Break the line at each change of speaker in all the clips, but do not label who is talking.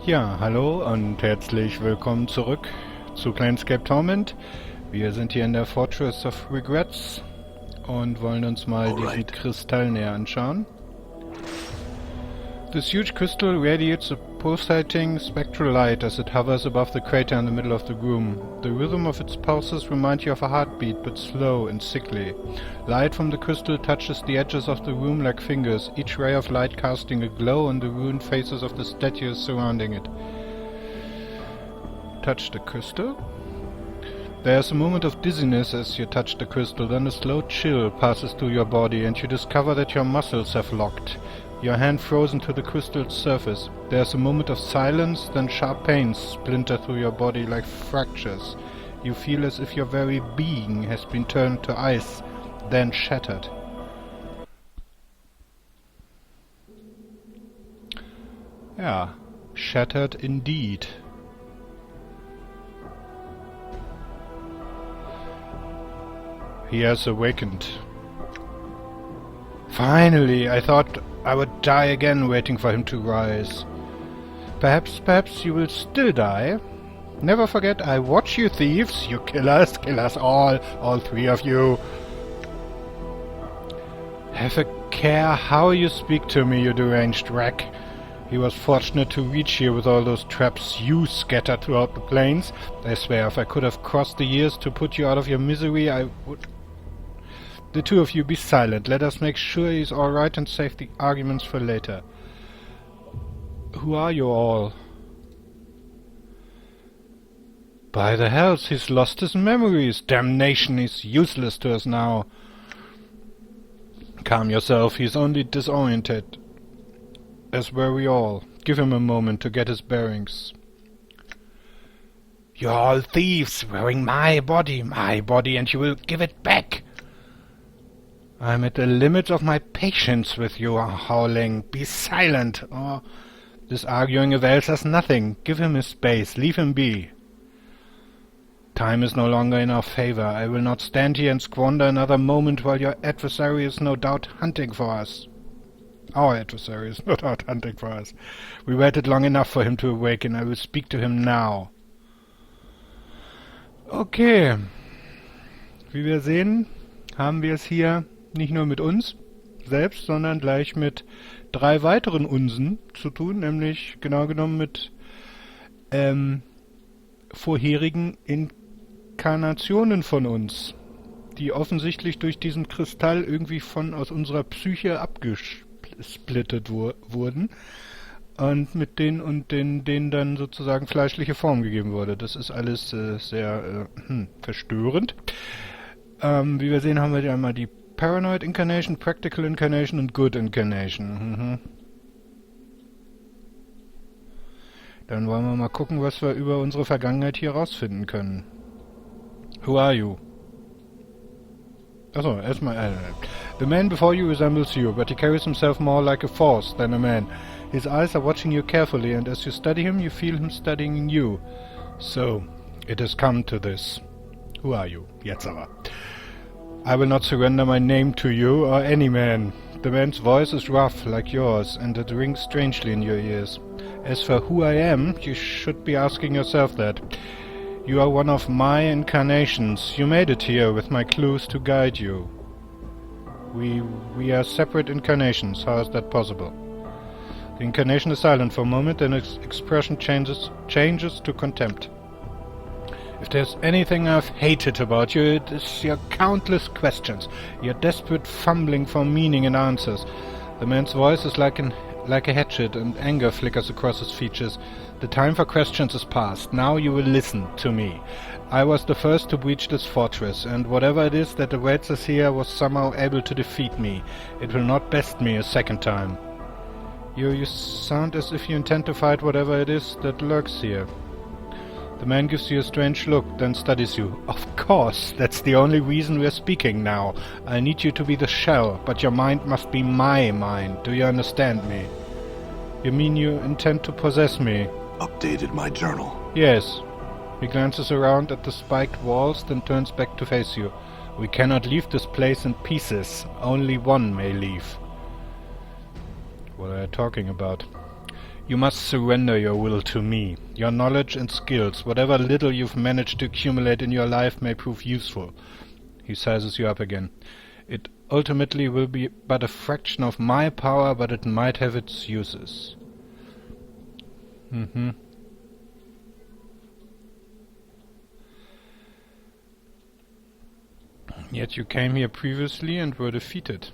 Ja, hallo und herzlich willkommen zurück zu Planescape Torment. Wir sind hier in der Fortress of Regrets und wollen uns mal diesen Kristall näher anschauen. This huge crystal radiates a pulsating spectral light as it hovers above the crater in the middle of the room. The rhythm of its pulses remind you of a heartbeat, but slow and sickly. Light from the crystal touches the edges of the room like fingers, each ray of light casting a glow on the ruined faces of the statues surrounding it. Touch the crystal? There's a moment of dizziness as you touch the crystal, then a slow chill passes through your body and you discover that your muscles have locked. Your hand frozen to the crystal's surface. There's a moment of silence, then sharp pains splinter through your body like fractures. You feel as if your very being has been turned to ice, then shattered. Yeah, shattered indeed. He has awakened. Finally, I thought I would die again waiting for him to rise. Perhaps you will still die. Never forget, I watch you thieves, you killers, kill us all three of you. Have a care how you speak to me, you deranged wreck. He was fortunate to reach here with all those traps you scattered throughout the plains. I swear, if I could have crossed the years to put you out of your misery, I would... The two of you be silent. Let us make sure he's alright and save the arguments for later. Who are you all? By the hells, he's lost his memories. Damnation, he's useless to us now. Calm yourself, he's only disoriented. As were we all. Give him a moment to get his bearings. You're all thieves, wearing my body, and you will give it back. I'm at the limit of my patience with you, howling. Be silent, or this arguing avails us nothing. Give him his space, leave him be. Time is no longer in our favor. I will not stand here and squander another moment while your adversary is no doubt hunting for us. Our adversary is no doubt hunting for us. We waited long enough for him to awaken. I will speak to him now. Okay. Wie wir sehen, haben wir es hier nicht nur mit uns selbst, sondern gleich mit 3 weiteren Unsen zu tun, nämlich genau genommen mit vorherigen Inkarnationen von uns, die offensichtlich durch diesen Kristall irgendwie aus unserer Psyche abgesplittet wurden und mit denen dann sozusagen fleischliche Form gegeben wurde. Das ist alles sehr verstörend. Wie wir sehen, haben wir ja einmal die Paranoid Incarnation, Practical Incarnation und Good Incarnation. Dann wollen wir mal gucken, was wir über unsere Vergangenheit hier rausfinden können. Who are you? Achso, erstmal... The man before you resembles you, but he carries himself more like a force than a man. His eyes are watching you carefully, and as you study him, you feel him studying you. So, it has come to this. Who are you? Jetzt aber. I will not surrender my name to you or any man. The man's voice is rough, like yours, and it rings strangely in your ears. As for who I am, you should be asking yourself that. You are one of my incarnations. You made it here with my clues to guide you. We are separate incarnations. How is that possible? The incarnation is silent for a moment, then its expression changes to contempt. If there's anything I've hated about you, it is your countless questions, your desperate fumbling for meaning and answers. The man's voice is like a hatchet, and anger flickers across his features. The time for questions is past. Now you will listen to me. I was the first to breach this fortress, and whatever it is that awaits us here was somehow able to defeat me. It will not best me a second time. You sound as if you intend to fight whatever it is that lurks here. The man gives you a strange look, then studies you. Of course, that's the only reason we're speaking now. I need you to be the shell, but your mind must be my mind. Do you understand me? You mean you intend to possess me?
Updated my journal.
Yes. He glances around at the spiked walls, then turns back to face you. We cannot leave this place in pieces. Only one may leave. What are you talking about? You must surrender your will to me. Your knowledge and skills, whatever little you've managed to accumulate in your life, may prove useful. He sizes you up again. It ultimately will be but a fraction of my power, but it might have its uses. Yet you came here previously and were defeated.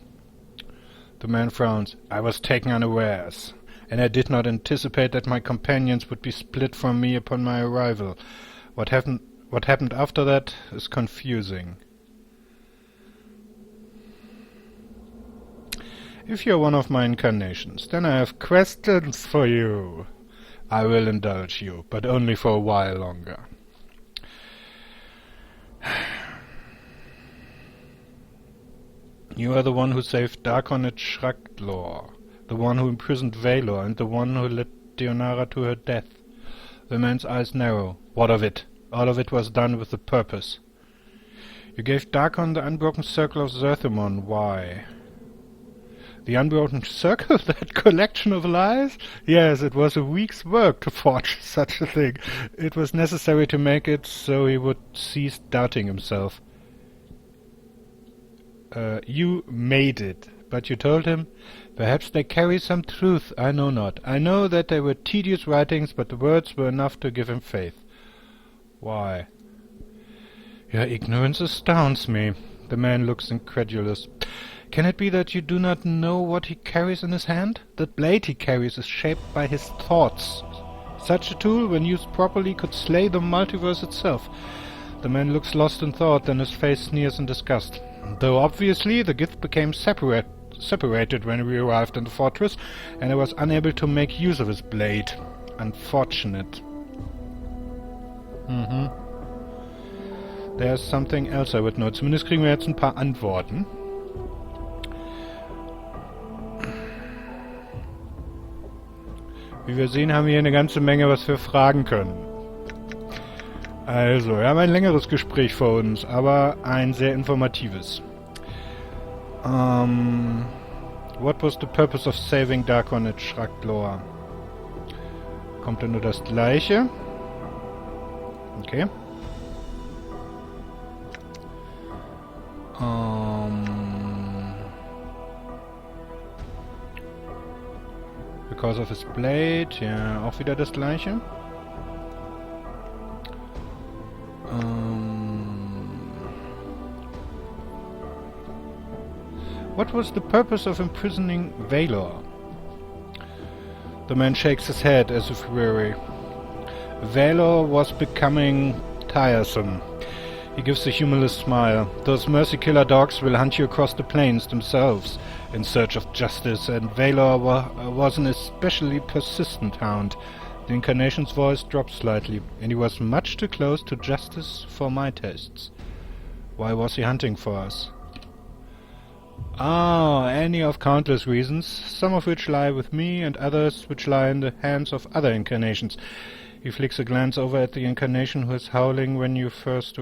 The man frowns. I was taken unawares, and I did not anticipate that my companions would be split from me upon my arrival. What happened after that is confusing. If you're one of my incarnations, then I have questions for you. I will indulge you, but only for a while longer. You are the one who saved Darkonet Shraklor, the one who imprisoned Valor, and the one who led Deonara to her death. The man's eyes narrow. What of it? All of it was done with a purpose. You gave Darkon the unbroken circle of Zerthimon. Why? The unbroken circle? That collection of lies? Yes, it was a week's work to forge such a thing. It was necessary to make it so he would cease doubting himself. You made it, but you told him, perhaps they carry some truth, I know not. I know that they were tedious writings, but the words were enough to give him faith. Why? Your ignorance astounds me. The man looks incredulous. Can it be that you do not know what he carries in his hand? The blade he carries is shaped by his thoughts. Such a tool, when used properly, could slay the multiverse itself. The man looks lost in thought, then his face sneers in disgust. Though obviously the gift became separated when we arrived in the fortress, and I was unable to make use of his blade. Unfortunate. There's something else I would know. Zumindest kriegen wir jetzt ein paar Antworten. Wie wir sehen, haben wir hier eine ganze Menge, was wir fragen können. Also, wir haben ein längeres Gespräch vor uns, aber ein sehr informatives. What was the purpose of saving Darkonet Shraklor? Kommt dann nur das Gleiche. Okay. Because of his blade, ja, auch wieder das Gleiche. What was the purpose of imprisoning Valor? The man shakes his head as if weary. Valor was becoming tiresome. He gives a humorless smile. Those mercy killer dogs will hunt you across the plains themselves in search of justice, and Valor was an especially persistent hound. The Incarnation's voice dropped slightly, and he was much too close to justice for my tastes. Why was he hunting for us? Ah, any of countless reasons, some of which lie with me, and others which lie in the hands of other Incarnations. He flicks a glance over at the Incarnation who was howling when you first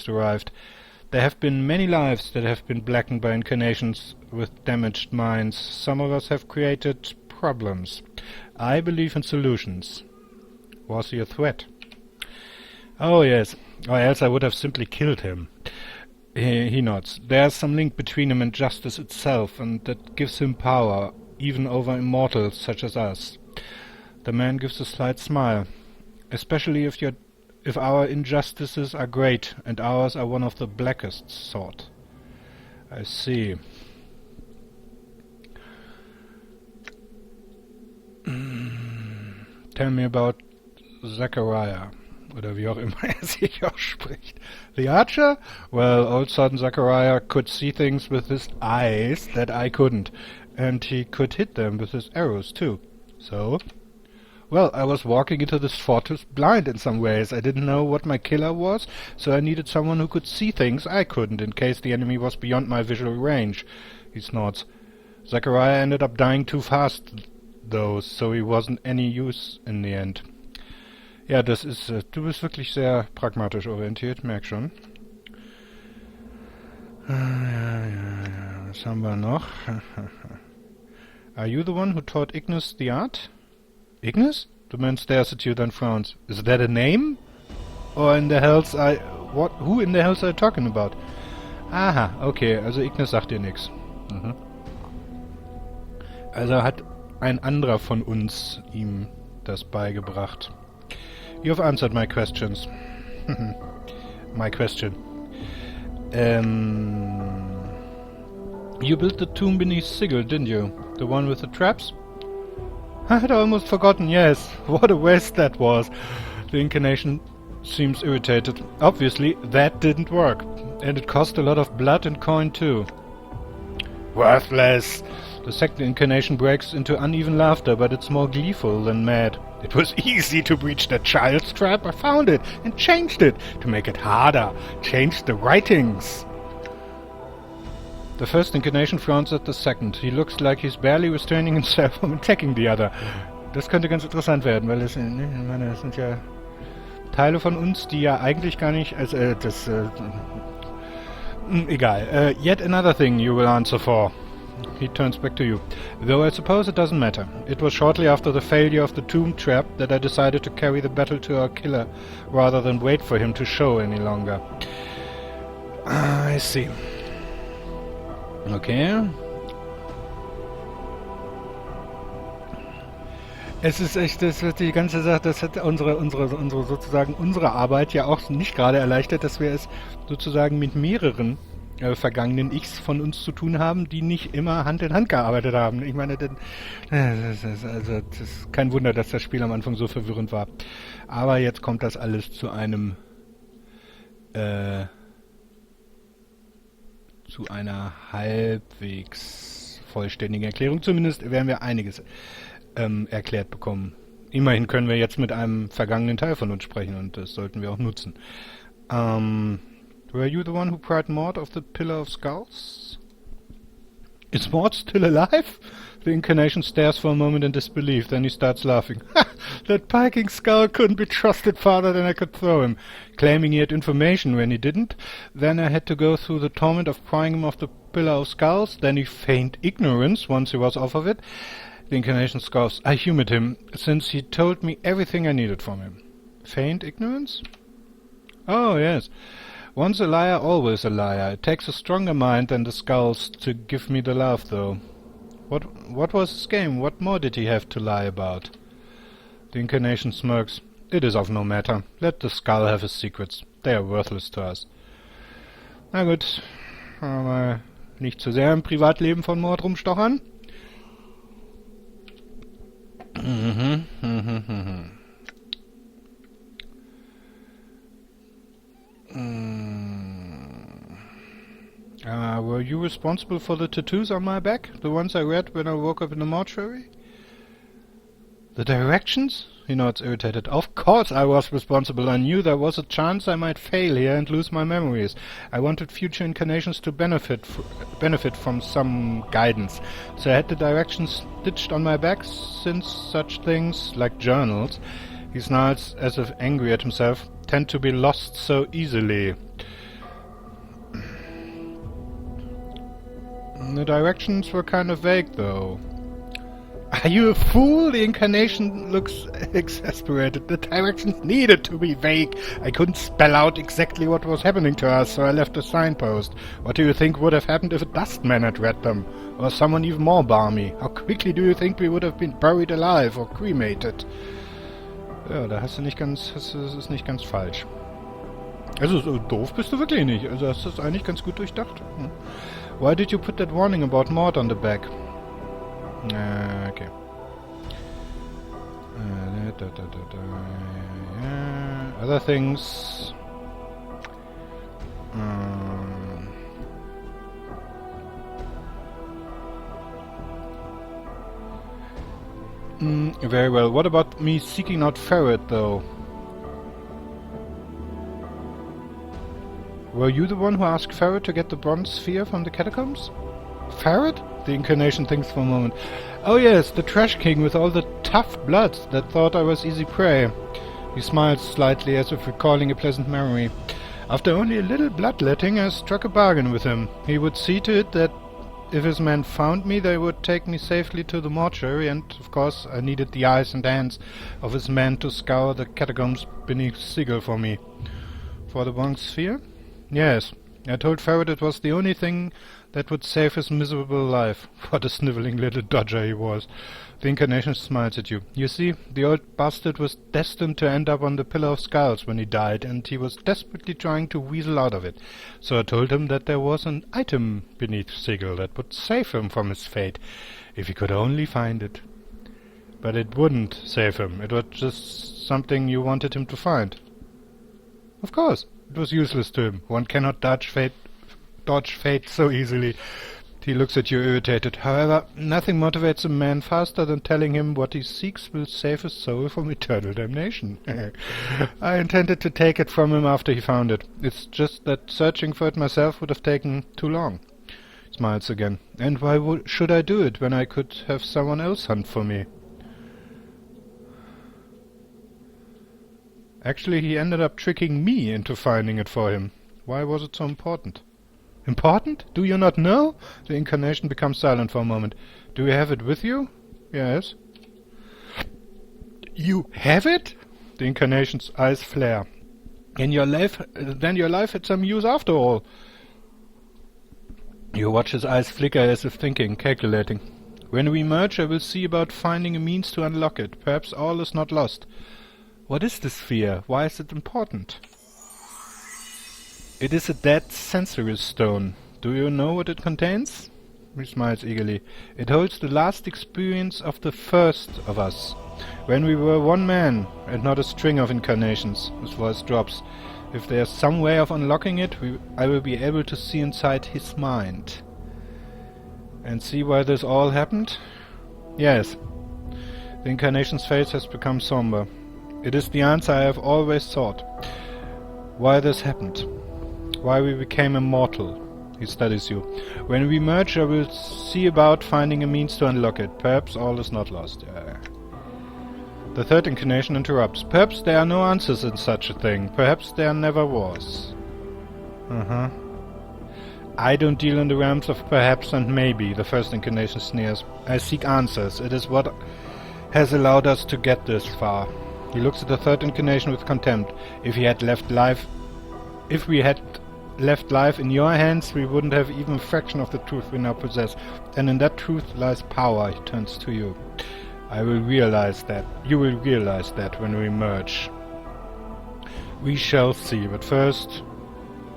arrived. There have been many lives that have been blackened by Incarnations with damaged minds. Some of us have created problems. I believe in solutions. Was he a threat? Oh yes, or else I would have simply killed him. He nods. There's some link between him and justice itself, and that gives him power, even over immortals such as us. The man gives a slight smile. Especially if our injustices are great, and ours are one of the blackest sort. I see. Tell me about Zachariah. Oder wie auch immer sich ausspricht. The archer? Well, old son Zachariah could see things with his eyes that I couldn't. And he could hit them with his arrows, too. So? Well, I was walking into this fortress blind in some ways. I didn't know what my killer was, so I needed someone who could see things I couldn't, in case the enemy was beyond my visual range. He snorts. Zachariah ended up dying too fast, though, so he wasn't any use in the end. Ja, das ist, du bist wirklich sehr pragmatisch orientiert, merk schon. Ja, was haben wir noch? Are you the one who taught Ignis the art? Ignis? The man stares at you, then frowns. Is that a name? Or in the hell's who in the hell's are you talking about? Aha, okay, also Ignis sagt dir nix. Mhm. Also hat ein anderer von uns ihm das beigebracht. You have answered my questions. My question. You built the tomb beneath Sigil, didn't you? The one with the traps? I had almost forgotten, yes. What a waste that was. The Incarnation seems irritated. Obviously, that didn't work. And it cost a lot of blood and coin too. Worthless! The second Incarnation breaks into uneven laughter, but it's more gleeful than mad. It was easy to breach that child's trap. I found it and changed it to make it harder. Changed the writings. The first Incarnation frowns at the second. He looks like he's barely restraining himself from attacking the other. Das könnte ganz interessant werden, weil es, ich meine, das sind ja Teile von uns, die ja eigentlich gar nicht, egal. Yet another thing you will answer for. He turns back to you. Though I suppose it doesn't matter. It was shortly after the failure of the tomb trap that I decided to carry the battle to our killer, rather than wait for him to show any longer. I see. Okay. Es ist echt, das wird die ganze Sache, das hat unsere Arbeit ja auch nicht gerade erleichtert, dass wir es sozusagen mit mehreren vergangenen Ichs von uns zu tun haben, die nicht immer Hand in Hand gearbeitet haben. Ich meine, das ist kein Wunder, dass das Spiel am Anfang so verwirrend war. Aber jetzt kommt das alles zu einer halbwegs vollständigen Erklärung. Zumindest werden wir einiges erklärt bekommen. Immerhin können wir jetzt mit einem vergangenen Teil von uns sprechen und das sollten wir auch nutzen. Were you the one who pried Mord of the Pillar of Skulls? Is Mord still alive? The Incarnation stares for a moment in disbelief, then he starts laughing. Ha! That piking skull couldn't be trusted farther than I could throw him. Claiming he had information when he didn't. Then I had to go through the torment of prying him off the Pillar of Skulls. Then he feigned ignorance once he was off of it. The Incarnation scoffs. I humoured him, since he told me everything I needed from him. Feigned ignorance? Oh, yes. Once a liar, always a liar. It takes a stronger mind than the skulls to give me the laugh, though. What was his game? What more did he have to lie about? The Incarnation smirks. It is of no matter. Let the skull have his secrets. They are worthless to us. Na gut, aber nicht zu sehr im Privatleben von Mord rumstochern. Were you responsible for the tattoos on my back? The ones I read when I woke up in the mortuary? The directions? He nods, irritated. Of course I was responsible. I knew there was a chance I might fail here and lose my memories. I wanted future incarnations to benefit from some guidance. So I had the directions stitched on my back, since such things, like journals, he snarls as if angry at himself, tend to be lost so easily. The directions were kind of vague, though. Are you a fool? The Incarnation looks exasperated. The directions needed to be vague. I couldn't spell out exactly what was happening to us, so I left a signpost. What do you think would have happened if a dustman had read them? Or someone even more balmy? How quickly do you think we would have been buried alive or cremated? Ja, da hast du nicht ganz, das ist nicht ganz falsch. Also so doof bist du wirklich nicht. Also hast du es eigentlich ganz gut durchdacht. Hm. Why did you put that warning about Mord on the back? Okay. Other things. Very well. What about me seeking out Ferret, though? Were you the one who asked Ferret to get the bronze sphere from the catacombs? Ferret? The Incarnation thinks for a moment. Oh yes, the Trash King with all the tough bloods that thought I was easy prey. He smiles slightly as if recalling a pleasant memory. After only a little bloodletting, I struck a bargain with him. He would see to it that if his men found me, they would take me safely to the mortuary, and, of course, I needed the eyes and hands of his men to scour the catacombs beneath Sigil for me. For the Bronx Sphere? Yes. I told Ferret it was the only thing that would save his miserable life. What a snivelling little dodger he was. The Incarnation smiles at you. You see, the old bastard was destined to end up on the Pillar of Skulls when he died, and he was desperately trying to weasel out of it. So I told him that there was an item beneath Sigil that would save him from his fate, if he could only find it. But it wouldn't save him. It was just something you wanted him to find. Of course, it was useless to him. One cannot dodge fate so easily. He looks at you irritated. However, nothing motivates a man faster than telling him what he seeks will save his soul from eternal damnation. I intended to take it from him after he found it. It's just that searching for it myself would have taken too long. Smiles again. And why should I do it when I could have someone else hunt for me? Actually, he ended up tricking me into finding it for him. Why was it so important? Important? Do you not know? The Incarnation becomes silent for a moment. Do you have it with you? Yes. You have it? The Incarnation's eyes flare. Then your life had some use after all. You watch his eyes flicker as if thinking, calculating. When we merge, I will see about finding a means to unlock it. Perhaps all is not lost. What is this sphere? Why is it important? It is a dead sensory stone. Do you know what it contains? He smiles eagerly. It holds the last experience of the first of us. When we were one man, and not a string of incarnations. His voice drops. If there's some way of unlocking it, I will be able to see inside his mind. And see why this all happened? Yes. The Incarnation's face has become somber. It is the answer I have always sought. Why this happened. Why we became immortal. He studies you. When we merge, I will see about finding a means to unlock it. Perhaps all is not lost. The third Incarnation interrupts. Perhaps there are no answers in such a thing. Perhaps there never was. I don't deal in the realms of perhaps and maybe, the first Incarnation sneers. I seek answers. It is what has allowed us to get this far. He looks at the third Incarnation with contempt. If we had left life in your hands, we wouldn't have even a fraction of the truth we now possess. And in that truth lies power. He turns to you. I will realize that. You will realize that when we merge. We shall see, but first,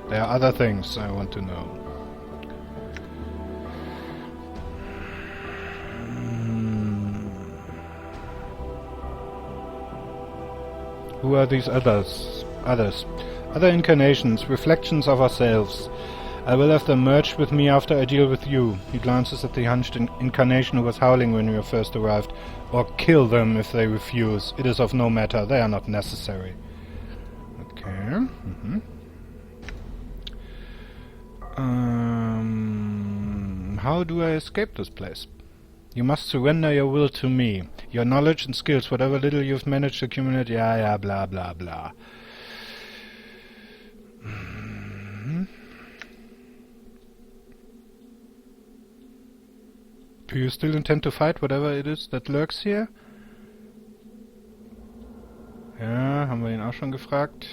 there are other things I want to know. Who are these others? Other incarnations, reflections of ourselves. I will have them merged with me after I deal with you. He glances at the hunched incarnation who was howling when we first arrived. Or kill them if they refuse. It is of no matter. They are not necessary. Okay. How do I escape this place? You must surrender your will to me. Your knowledge and skills, whatever little you've managed to accumulate, blah, blah, blah. Do you still intend to fight whatever it is that lurks here? Ja, haben wir ihn auch schon gefragt.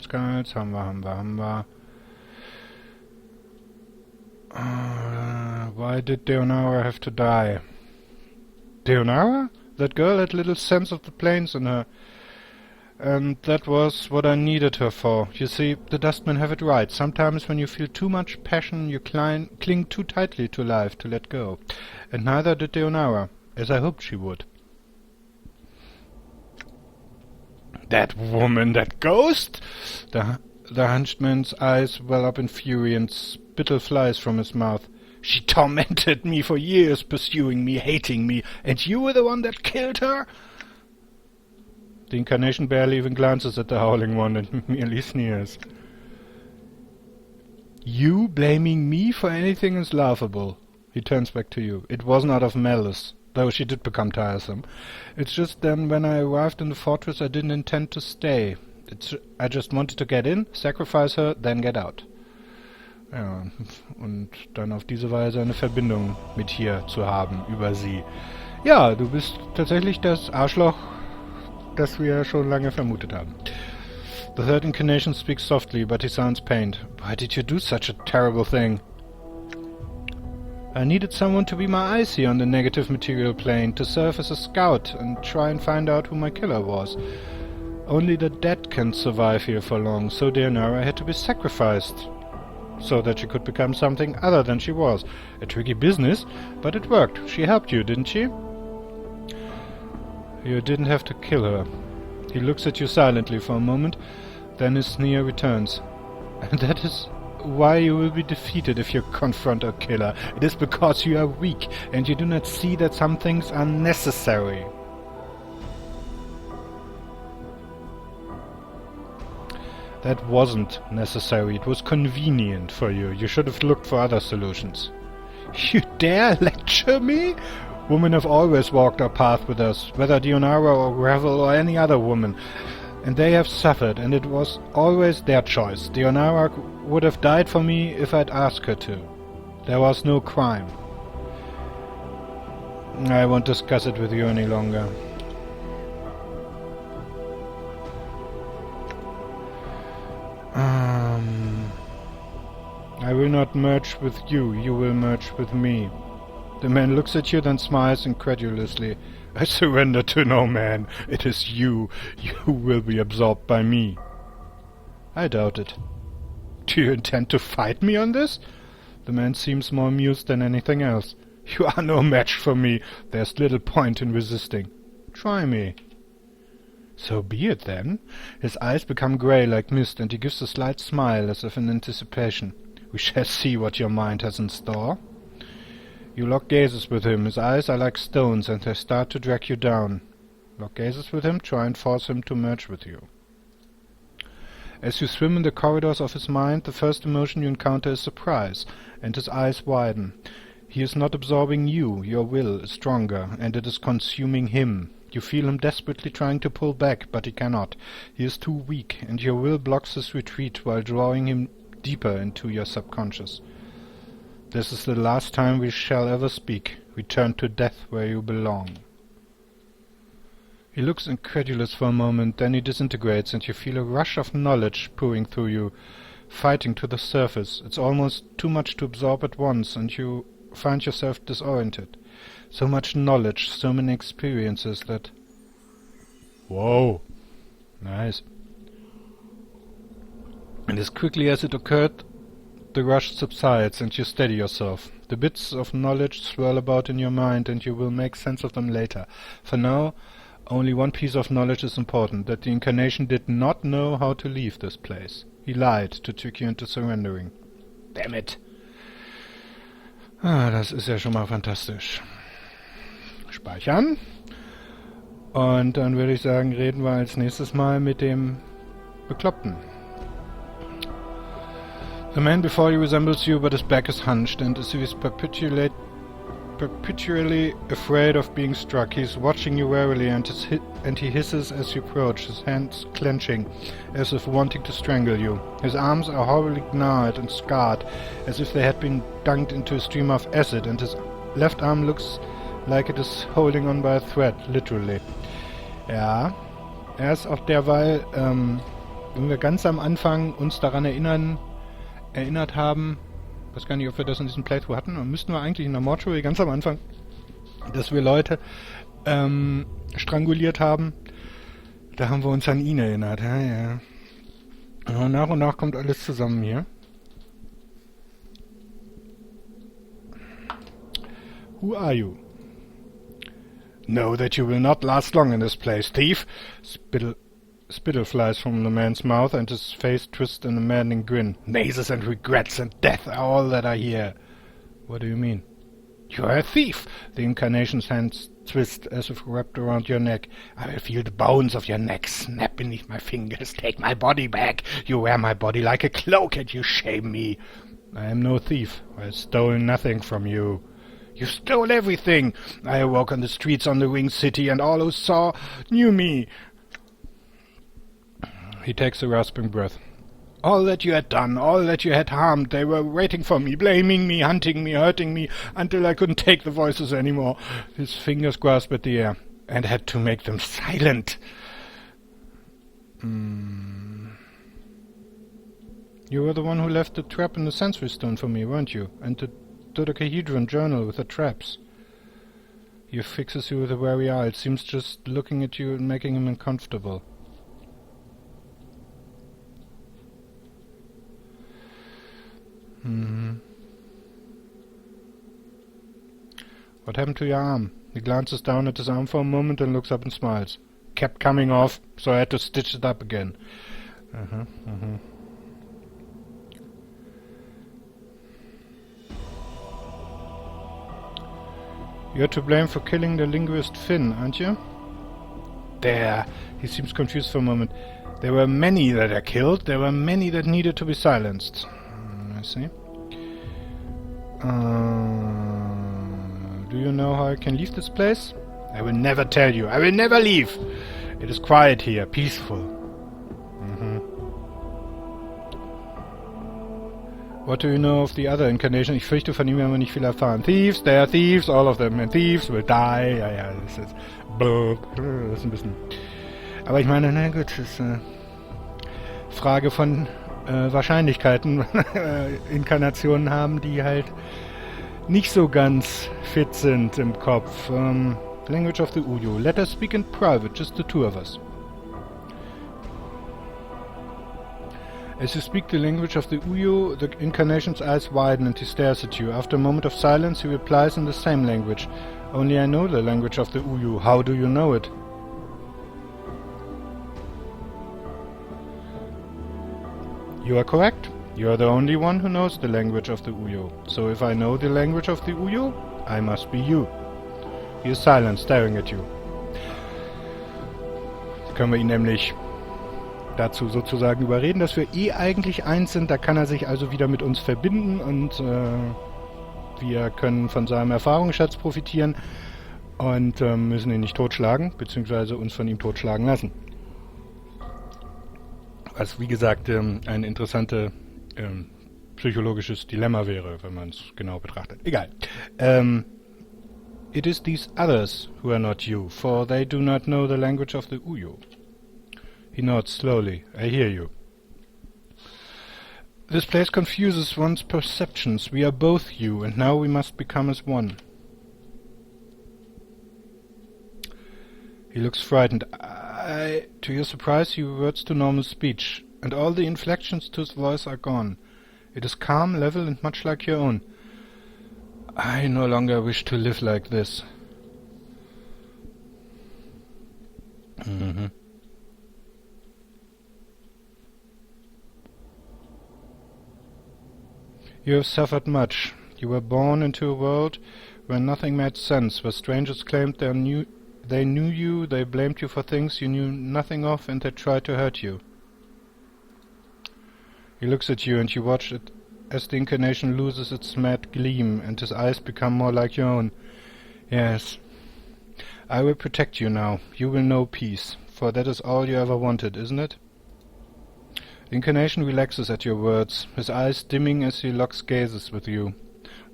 Skulls, haben wir. Why did Deonara have to die? Deonara? That girl had little sense of the planes in her. And that was what I needed her for. You see, the Dustmen have it right. Sometimes when you feel too much passion, you cling too tightly to life to let go. And neither did Deonara, as I hoped she would. That woman, that ghost! The hunched man's eyes well up in fury and spittle flies from his mouth. She tormented me for years, pursuing me, hating me, and you were the one that killed her? The Incarnation barely even glances at the howling one and merely sneers. You blaming me for anything is laughable. He turns back to you. It wasn't out of malice. though she did become tiresome. It's just then when I arrived in the fortress I didn't intend to stay. I just wanted to get in, sacrifice her, then get out. Ja, und dann auf diese Weise eine Verbindung mit hier zu haben, über sie. Ja, du bist tatsächlich das Arschloch, das wir schon lange vermutet haben. The third incarnation speaks softly, but he sounds pained. Why did you do such a terrible thing? I needed someone to be my eyes here on the negative material plane, to serve as a scout and try and find out who my killer was. Only the dead can survive here for long, so Deonara had to be sacrificed, so that she could become something other than she was. A tricky business, but it worked. She helped you, didn't she? You didn't have to kill her. He looks at you silently for a moment, then his sneer returns. And that is why you will be defeated if you confront a killer. It is because you are weak, and you do not see that some things are necessary. That wasn't necessary. It was convenient for you. You should have looked for other solutions. You dare lecture me? Women have always walked our path with us, whether Deonara or Gravel or any other woman. And they have suffered, and it was always their choice. Deonara would have died for me if I'd asked her to. There was no crime. I won't discuss it with you any longer. I will not merge with you. You will merge with me. The man looks at you, then smiles incredulously. I surrender to no man. It is you. You will be absorbed by me. I doubt it. Do you intend to fight me on this? The man seems more amused than anything else. You are no match for me. There's little point in resisting. Try me. So be it, then. His eyes become grey like mist, and he gives a slight smile as if in anticipation. We shall see what your mind has in store. You lock gazes with him. His eyes are like stones, and they start to drag you down. Lock gazes with him, try and force him to merge with you. As you swim in the corridors of his mind, the first emotion you encounter is surprise, and his eyes widen. He is not absorbing you. Your will is stronger, and it is consuming him. You feel him desperately trying to pull back, but he cannot. He is too weak, and your will blocks his retreat while drawing him deeper into your subconscious. This is the last time we shall ever speak. Return to death where you belong. He looks incredulous for a moment, then he disintegrates, and you feel a rush of knowledge pouring through you, fighting to the surface. It's almost too much to absorb at once, and you find yourself disoriented. So much knowledge, so many experiences that... Whoa! Nice. And as quickly as it occurred, the rush subsides and you steady yourself. The bits of knowledge swirl about in your mind and you will make sense of them later. For now, only one piece of knowledge is important, that the Incarnation did not know how to leave this place. He lied to trick you into surrendering. Damn it! Ah, das ist ja schon mal fantastisch. Speichern. Und dann würde ich sagen, reden wir als nächstes mal mit dem Bekloppten. The man before you resembles you, but his back is hunched, and as if he's perpetually afraid of being struck. He's watching you warily, and he hisses as you approach, his hands clenching, as if wanting to strangle you. His arms are horribly gnarled and scarred, as if they had been dunked into a stream of acid, and his left arm looks like it is holding on by a thread, literally. Ja, erst auch derweil, wenn wir ganz am Anfang uns daran erinnert haben, ich weiß gar nicht, ob wir das in diesem Playthrough hatten, dann müssten wir eigentlich in der Mortuary ganz am Anfang, dass wir Leute stranguliert haben, da haben wir uns an ihn erinnert. Ja. Und nach kommt alles zusammen hier. Who are you? Know that you will not last long in this place, thief! Spittle flies from the man's mouth, and his face twists in a maddening grin. Mazes and regrets and death are all that I hear. What do you mean? You are a thief! The Incarnation's hands twist as if wrapped around your neck. I will feel the bones of your neck snap beneath my fingers. Take my body back! You wear my body like a cloak, and you shame me! I am no thief. I have stolen nothing from you. You stole everything! I awoke on the streets on the winged city, and all who saw knew me. He takes a rasping breath. All that you had done, all that you had harmed, they were waiting for me, blaming me, hunting me, hurting me, until I couldn't take the voices anymore. His fingers grasp at the air, and had to make them silent. You were the one who left the trap in the sensory stone for me, weren't you? And the dodecahedron journal with the traps. He fixes you with a wary eye. It seems just looking at you and making him uncomfortable. What happened to your arm? He glances down at his arm for a moment and looks up and smiles. Kept coming off, so I had to stitch it up again. You're to blame for killing the linguist Finn, aren't you? There. He seems confused for a moment. There were many that I killed. There were many that needed to be silenced. I see. Do you know how I can leave this place? I will never tell you. I will never leave. It is quiet here, peaceful. What do you know of the other incarnation? Ich fürchte, von ihm werden wir nicht viel erfahren. Thieves, they are thieves, all of them. And thieves will die. Ja, das ist ein bisschen... Aber ich meine, na gut, das ist Frage von Wahrscheinlichkeiten. Inkarnationen haben, die halt nicht so ganz fit sind im Kopf. Language of the Uyo. Let us speak in private, just the two of us. As you speak the language of the Uyo, the incarnation's eyes widen and he stares at you. After a moment of silence, he replies in the same language. Only I know the language of the Uyo. How do you know it? You are correct. You are the only one who knows the language of the Uyo. So if I know the language of the Uyo, I must be you. He is silent, staring at you. Können wir ihn nämlich dazu sozusagen überreden, dass wir eigentlich eins sind. Da kann er sich also wieder mit uns verbinden und wir können von seinem Erfahrungsschatz profitieren und müssen ihn nicht totschlagen, beziehungsweise uns von ihm totschlagen lassen. Was, wie gesagt, ein interessantes psychologisches Dilemma wäre, wenn man es genau betrachtet. Egal. It is these others who are not you, for they do not know the language of the Uyo. He nods slowly. I hear you. This place confuses one's perceptions. We are both you, and now we must become as one. He looks frightened. To your surprise, he reverts to normal speech, and all the inflections to his voice are gone. It is calm, level, and much like your own. I no longer wish to live like this. You have suffered much. You were born into a world where nothing made sense, where strangers claimed they knew you, they blamed you for things you knew nothing of, and they tried to hurt you. He looks at you, and you watch it as the incarnation loses its mad gleam, and his eyes become more like your own. Yes. I will protect you now. You will know peace, for that is all you ever wanted, isn't it? The incarnation relaxes at your words, his eyes dimming as he locks gazes with you.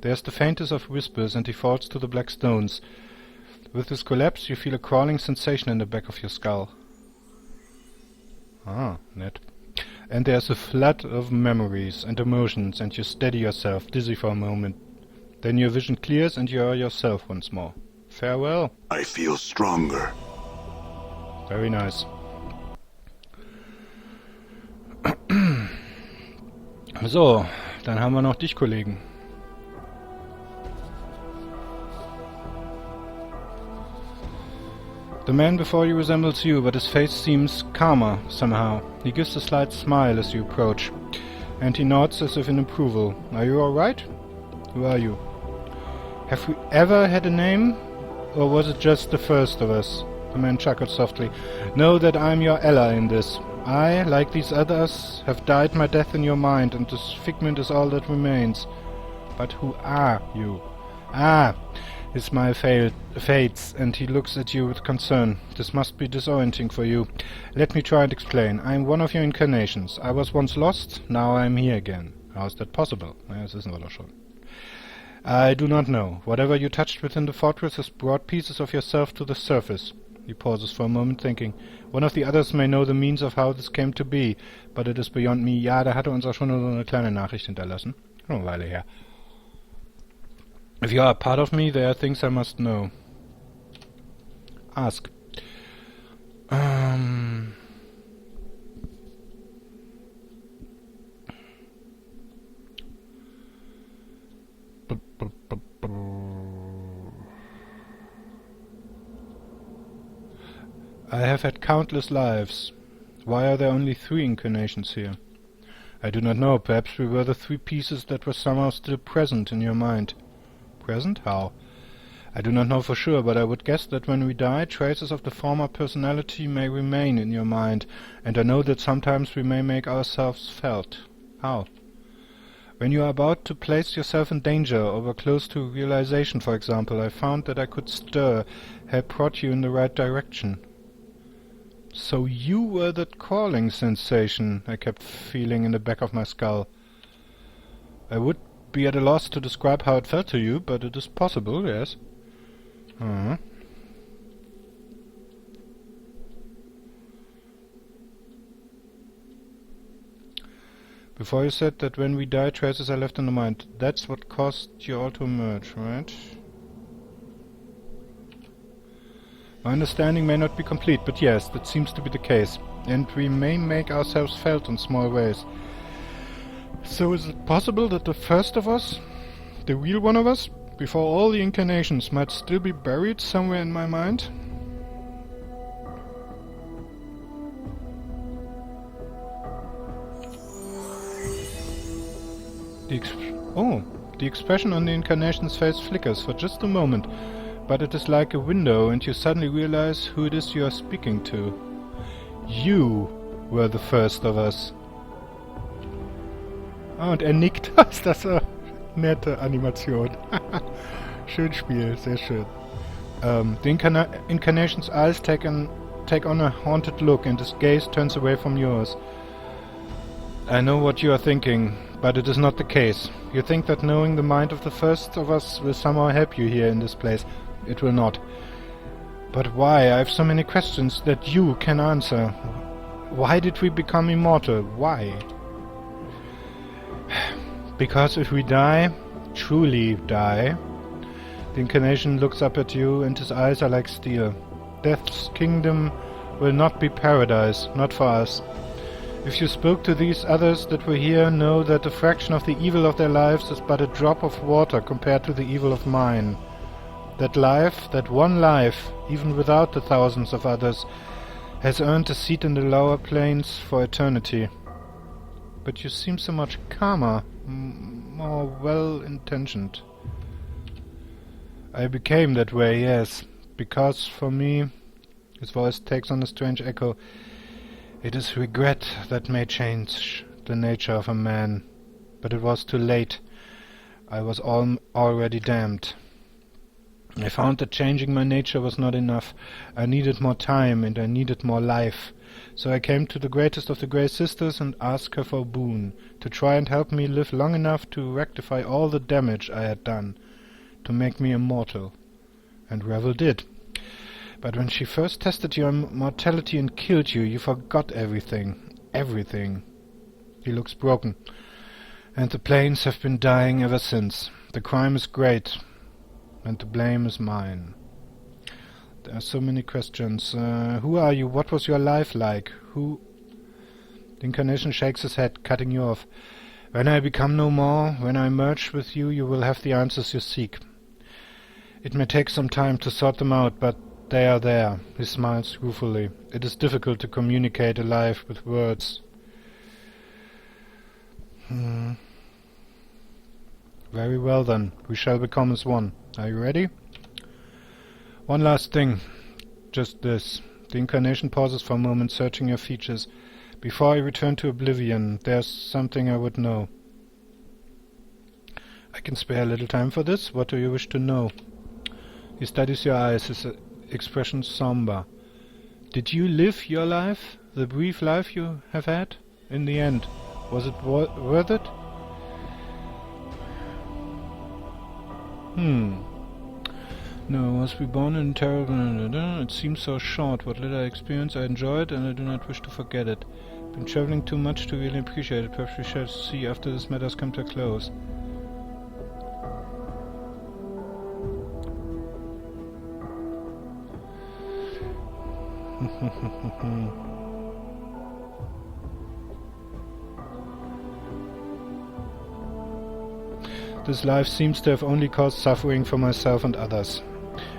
There's the faintest of whispers, and he falls to the black stones. With his collapse, you feel a crawling sensation in the back of your skull. Ah, nett. And there's a flood of memories and emotions, and you steady yourself, dizzy for a moment. Then your vision clears, and you are yourself once more. Farewell.
I feel stronger.
Very nice. So, dann haben wir noch dich, Kollegen. The man before you resembles you, but his face seems calmer somehow. He gives a slight smile as you approach, and he nods as if in approval. Are you all right? Who are you? Have we ever had a name? Or was it just the first of us? The man chuckled softly. Know that I'm your ally in this. I, like these others, have died my death in your mind, and this figment is all that remains. But who are you? Ah, His smile fades, and he looks at you with concern. This must be disorienting for you. Let me try and explain. I am one of your incarnations. I was once lost, now I am here again. How is that possible? Das wissen wir doch schon. I do not know. Whatever you touched within the fortress has brought pieces of yourself to the surface. He pauses for a moment, thinking. One of the others may know the means of how this came to be, but it is beyond me. Ja, da hat er uns auch schon so eine kleine Nachricht hinterlassen. Schon eine Weile her. If you are a part of me, there are things I must know. Ask. I have had countless lives. Why are there only 3 incarnations here? I do not know. Perhaps we were the 3 pieces that were somehow still present in your mind. Present? How? I do not know for sure, but I would guess that when we die, traces of the former personality may remain in your mind, and I know that sometimes we may make ourselves felt. How? When you are about to place yourself in danger, or were close to realization, for example, I found that I could stir, help prod you in the right direction. So you were that crawling sensation I kept feeling in the back of my skull. I would be at a loss to describe how it felt to you, but it is possible, yes. Before you said that when we die, traces are left in the mind. That's what caused you all to emerge, right? My understanding may not be complete, but yes, that seems to be the case. And we may make ourselves felt in small ways. So is it possible that the first of us, the real one of us, before all the incarnations, might still be buried somewhere in my mind? The expression on the incarnation's face flickers for just a moment, but it is like a window and you suddenly realize who it is you are speaking to. You were the first of us. Ah, und nickt. Ist das eine nette Animation. Schön Spiel, sehr schön. The Incarnation's eyes take on a haunted look and his gaze turns away from yours. I know what you are thinking, but it is not the case. You think that knowing the mind of the first of us will somehow help you here in this place. It will not. But why? I have so many questions that you can answer. Why did we become immortal? Why? Because if we die, truly die, the incarnation looks up at you and his eyes are like steel. Death's kingdom will not be paradise, not for us. If you spoke to these others that were here, know that a fraction of the evil of their lives is but a drop of water compared to the evil of mine. That life, that one life, even without the thousands of others, has earned a seat in the lower planes for eternity. But you seem so much calmer, more well-intentioned. I became that way, yes, because for me, his voice takes on a strange echo, it is regret that may change the nature of a man. But it was too late. I was already damned. I found that changing my nature was not enough. I needed more time and I needed more life. So I came to the greatest of the Grey Sisters and asked her for a boon, to try and help me live long enough to rectify all the damage I had done, to make me immortal. And Revel did. But when she first tested your mortality and killed you, you forgot everything. Everything. He looks broken. And the planes have been dying ever since. The crime is great, and the blame is mine. There are so many questions. Who are you? What was your life like? Who... The incarnation shakes his head, cutting you off. When I become no more, when I merge with you, you will have the answers you seek. It may take some time to sort them out, but they are there. He smiles ruefully. It is difficult to communicate alive with words. Very well then. We shall become as one. Are you ready? One last thing. Just this. The incarnation pauses for a moment, searching your features. Before I return to oblivion, there's something I would know. I can spare a little time for this. What do you wish to know? He studies your eyes, his expression somber. Did you live your life? The brief life you have had? In the end, was it worth it? No, I was reborn in terrible... It seems so short. What little I experienced, I enjoyed, and I do not wish to forget it. Been traveling too much to really appreciate it. Perhaps we shall see after this matter's come to a close. This life seems to have only caused suffering for myself and others.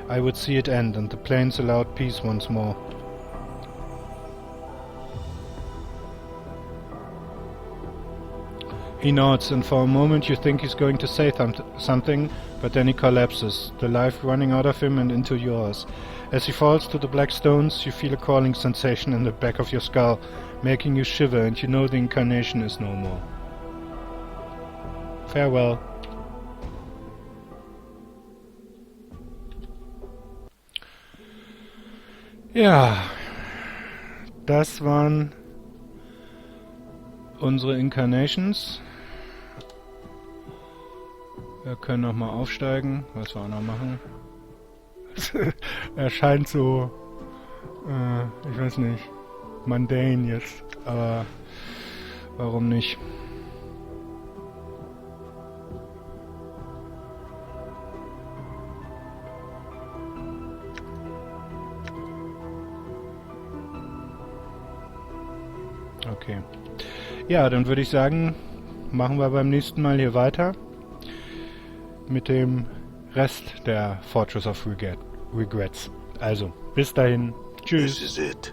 I would see it end, and the plains allowed peace once more. He nods, and for a moment you think he's going to say something, but then he collapses, the life running out of him and into yours. As he falls to the black stones, you feel a crawling sensation in the back of your skull, making you shiver, and you know the Incarnation is no more. Farewell. Ja, das waren unsere Incarnations. Wir können nochmal aufsteigen, was wir auch noch machen. Er scheint so, ich weiß nicht, mundane jetzt, aber warum nicht? Okay. Ja, dann würde ich sagen, machen wir beim nächsten Mal hier weiter mit dem Rest der Fortress of Regrets. Also, bis dahin. Tschüss.
This is it.